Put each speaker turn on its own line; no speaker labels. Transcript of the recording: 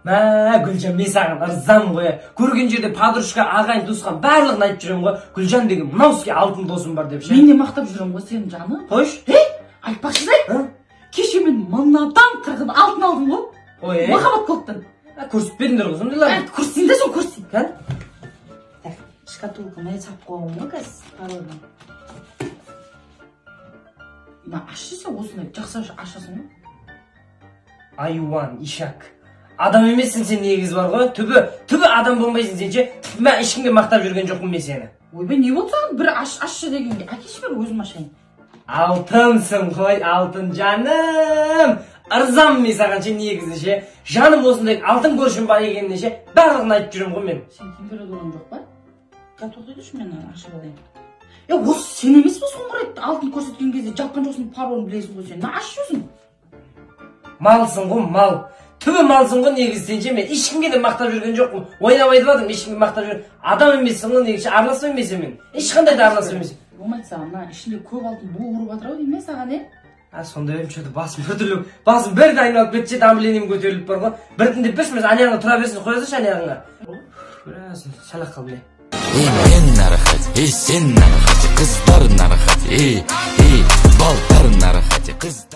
Гүлжан, мен саған ырзамын ғой. Көрген жерде подружка, ағайын, туысқан барлығын айтып жүремін ғой. Гүлжан деген мынау сізге алтын досым бар деп ше.
Мен де мақтап жүремін ғой сенің жаным.
Қойш?
Айтпақшы да. Кеше мен мынадан қырғын алтын алдым ғой.
Ой.
Махаббат клубтан.
Көрсетіп беріңдер ғой сондайлар.
Көрсетейін де соны көрсетейін.
Қан?
Шкатулканы сап қойғым ғой қазір. Паролын. Мына ашса осындай жақсы ашасың ғой.
Айуан, ишак. Адам емессің сен негізі бар ғой. Түбі адам болмайсың сен ше. Мен ешкімге мақтап жүрген жоқпын мен сені.
Ойбай, не болды саған бір ашшы дегенге? Әкеші бір өзім ашайын.
Алтынсың ғой, алтын жаным. Ырзамын мен саған ше негізі ше. Жаным осындай алтын көршім бар екеніне ше. Барлығын айтып жүремін ғой мен.
Сен температуран жоқ па? Тоқтайды мен ашып алайын. Осы сен емес пе соңғы рет алтын көрсеткен кезде жапқан жоқсың, паролын білесің ғой сен. Ашып жүрсің.
Малсың ғой, мал. Түбі малсың ғой негізі сен ше. Мен ешкімге де мақтап жүрген жоқпын. Ойнап айтып жатырмын, ешкімге мақтап жүр. Адам емессің ғой негізі. Араласу емес мен. Ешқандай да араласу емес.
Болмайды саған, мына ішінде көп алтын бұл ұрып жатыр ау деймін мен саған,
Сондай ойым что-то басым біртүрлі, басым бірді айналып кетсе, давлением көтеріліп бар ғой. Біртіндеп берші, мен анаяғына тұра берсін, қоясыншы анаяғына. Біраз шалақ қалды.
Мен нарахат, сен нарахат, қыздар нарахат, балдар нарахат, қыздар.